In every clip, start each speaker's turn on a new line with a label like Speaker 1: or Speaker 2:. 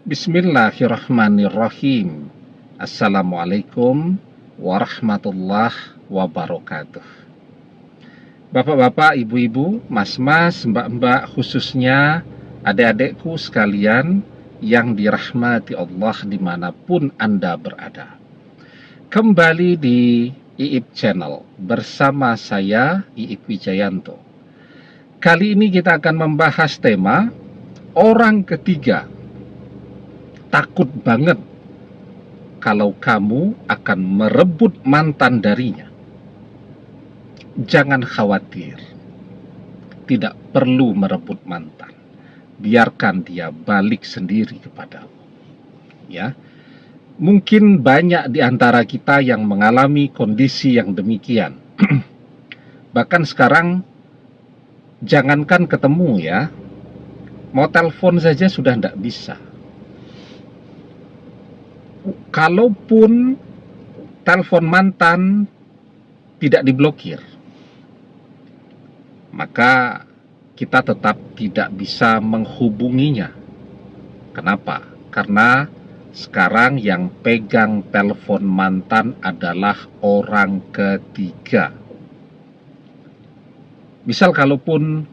Speaker 1: Bismillahirrahmanirrahim. Assalamualaikum warahmatullahi wabarakatuh. Bapak-bapak, ibu-ibu, mas-mas, mbak-mbak, khususnya adik-adikku sekalian yang dirahmati Allah dimanapun Anda berada. Kembali di IIP Channel bersama saya, IIP Wijayanto. Kali ini kita akan membahas tema orang ketiga. Takut banget kalau kamu akan merebut mantan darinya. Jangan khawatir, tidak perlu merebut mantan. Biarkan dia balik sendiri kepadamu. Ya, mungkin banyak di antara kita yang mengalami kondisi yang demikian. Bahkan sekarang, jangankan ketemu ya, mau telepon saja sudah tidak bisa. Kalaupun telepon mantan tidak diblokir, maka kita tetap tidak bisa menghubunginya. Kenapa? Karena sekarang yang pegang telepon mantan adalah orang ketiga. Misal kalaupun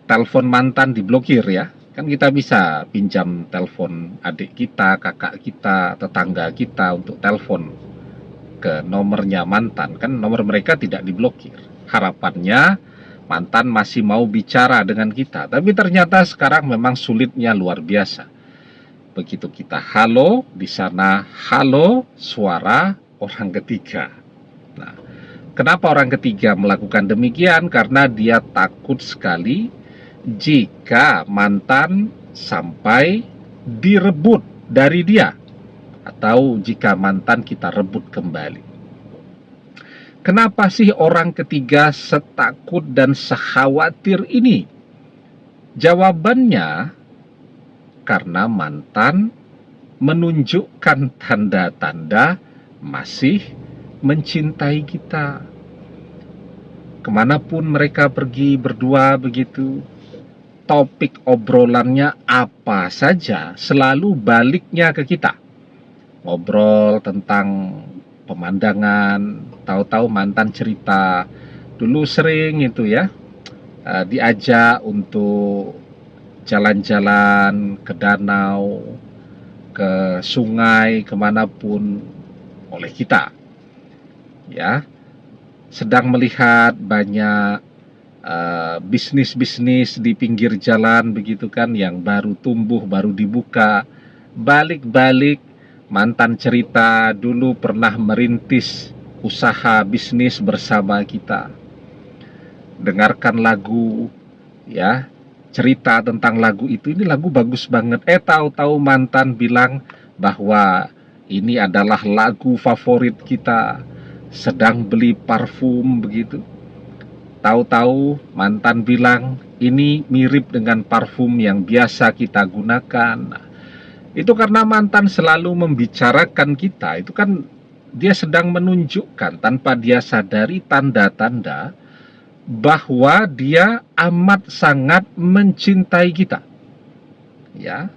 Speaker 1: telepon mantan diblokir ya, kan kita bisa pinjam telepon adik kita, kakak kita, tetangga kita untuk telepon ke nomornya mantan. Kan nomor mereka tidak diblokir. Harapannya mantan masih mau bicara dengan kita. Tapi ternyata sekarang memang sulitnya luar biasa. Begitu kita halo, di sana halo, suara orang ketiga. Nah, kenapa orang ketiga melakukan demikian? Karena dia takut sekali jika mantan sampai direbut dari dia, atau jika mantan kita rebut kembali. Kenapa sih orang ketiga setakut dan sekhawatir ini? Jawabannya, karena mantan menunjukkan tanda-tanda masih mencintai kita. Kemanapun mereka pergi berdua begitu, topik obrolannya apa saja selalu baliknya ke kita. Ngobrol tentang pemandangan, tahu-tahu mantan cerita dulu sering itu ya, diajak untuk jalan-jalan ke danau, ke sungai, kemanapun oleh kita. Ya, sedang melihat banyak bisnis-bisnis di pinggir jalan begitu kan, yang baru tumbuh, baru dibuka. Balik-balik mantan cerita dulu pernah merintis usaha bisnis bersama kita. Dengarkan lagu ya, cerita tentang lagu itu, ini lagu bagus banget. Tahu-tahu mantan bilang bahwa ini adalah lagu favorit kita. Sedang beli parfum begitu, tahu-tahu mantan bilang ini mirip dengan parfum yang biasa kita gunakan. Nah, itu karena mantan selalu membicarakan kita. Itu kan dia sedang menunjukkan tanpa dia sadari tanda-tanda bahwa dia amat sangat mencintai kita. Ya,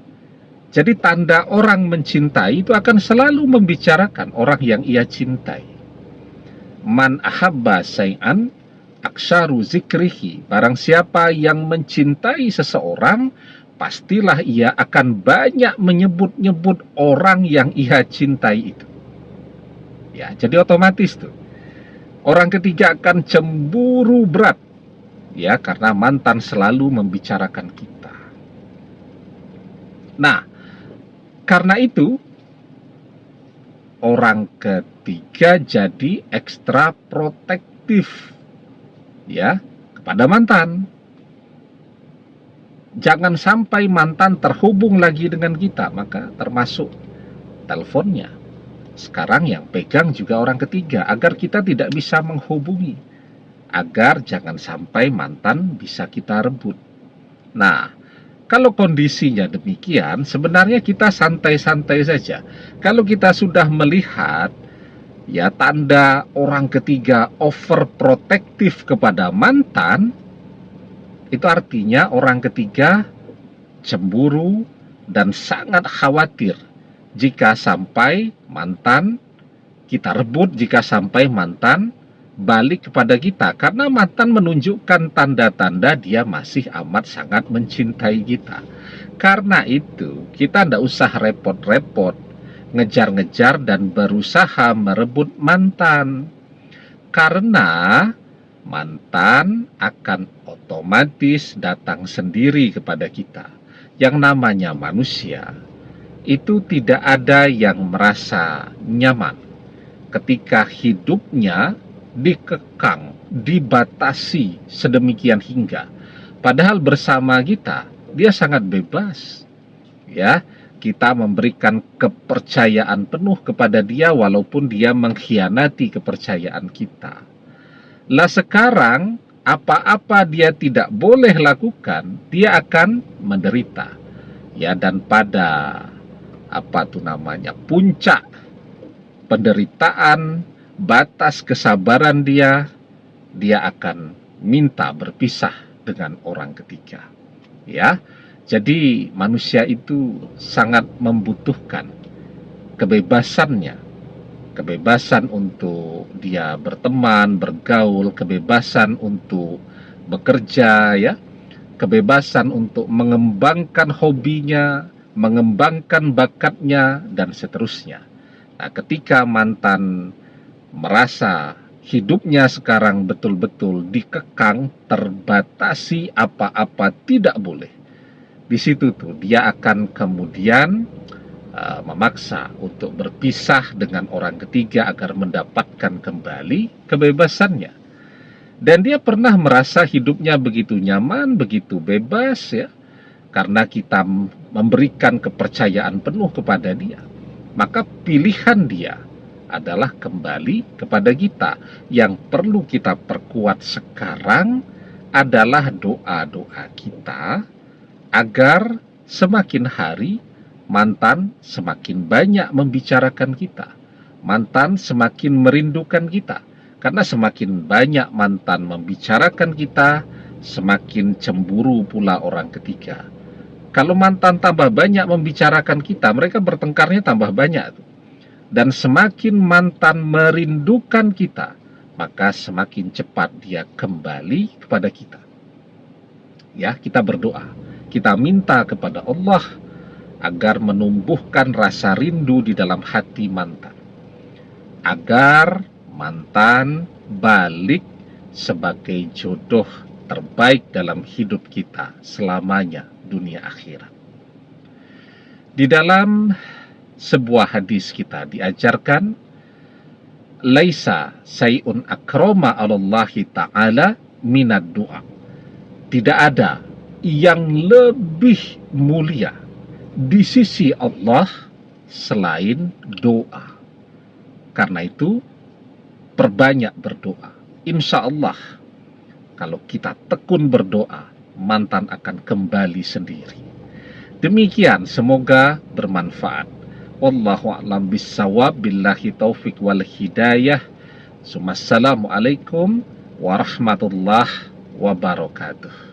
Speaker 1: jadi tanda orang mencintai itu akan selalu membicarakan orang yang ia cintai. Man ahabba say'an aksaru zikrihi, barang siapa yang mencintai seseorang, pastilah ia akan banyak menyebut-nyebut orang yang ia cintai itu. Ya, jadi otomatis tuh orang ketiga akan cemburu berat, ya, karena mantan selalu membicarakan kita. Nah, karena itu orang ketiga jadi ekstra protektif ya kepada mantan. Jangan sampai mantan terhubung lagi dengan kita, maka termasuk teleponnya. Sekarang yang pegang juga orang ketiga, agar kita tidak bisa menghubungi, agar jangan sampai mantan bisa kita rebut. Nah, kalau kondisinya demikian, sebenarnya kita santai-santai saja. Kalau kita sudah melihat ya tanda orang ketiga overprotektif kepada mantan, itu artinya orang ketiga cemburu, dan sangat khawatir jika sampai mantan kita rebut, jika sampai mantan balik kepada kita, karena mantan menunjukkan tanda-tanda dia masih amat sangat mencintai kita. Karena itu kita tidak usah repot-repot ngejar-ngejar dan berusaha merebut mantan, karena mantan akan otomatis datang sendiri kepada kita. Yang namanya manusia itu tidak ada yang merasa nyaman ketika hidupnya dikekang, dibatasi sedemikian hingga. Padahal bersama kita, dia sangat bebas. Ya, kita memberikan kepercayaan penuh kepada dia walaupun dia mengkhianati kepercayaan kita. Lah sekarang, apa-apa dia tidak boleh lakukan, dia akan menderita. Ya, dan pada puncak penderitaan, batas kesabaran dia akan minta berpisah dengan orang ketiga. Ya, jadi manusia itu sangat membutuhkan kebebasannya, kebebasan untuk dia berteman, bergaul, kebebasan untuk bekerja, ya, kebebasan untuk mengembangkan hobinya, mengembangkan bakatnya, dan seterusnya. Nah, ketika mantan merasa hidupnya sekarang betul-betul dikekang, terbatasi, apa-apa tidak boleh, di situ tuh dia akan kemudian memaksa untuk berpisah dengan orang ketiga agar mendapatkan kembali kebebasannya. Dan dia pernah merasa hidupnya begitu nyaman, begitu bebas, ya, karena kita memberikan kepercayaan penuh kepada dia. Maka pilihan dia adalah kembali kepada kita. Yang perlu kita perkuat sekarang adalah doa-doa kita agar semakin hari mantan semakin banyak membicarakan kita, mantan semakin merindukan kita. Karena semakin banyak mantan membicarakan kita, semakin cemburu pula orang ketiga. Kalau mantan tambah banyak membicarakan kita, mereka bertengkarnya tambah banyak. Dan semakin mantan merindukan kita, maka semakin cepat dia kembali kepada kita. Ya, kita berdoa, kita minta kepada Allah agar menumbuhkan rasa rindu di dalam hati mantan, agar mantan balik sebagai jodoh terbaik dalam hidup kita selamanya, dunia akhirat. Di dalam sebuah hadis kita diajarkan, laisa sayun akroma alallahi ta'ala minad doa. Tidak ada yang lebih mulia di sisi Allah selain doa. Karena itu, perbanyak berdoa. Insya Allah, kalau kita tekun berdoa, mantan akan kembali sendiri. Demikian, semoga bermanfaat. Wallahu a'lam bissawab, billahi taufik wal hidayah. Assalamualaikum warahmatullahi wabarakatuh.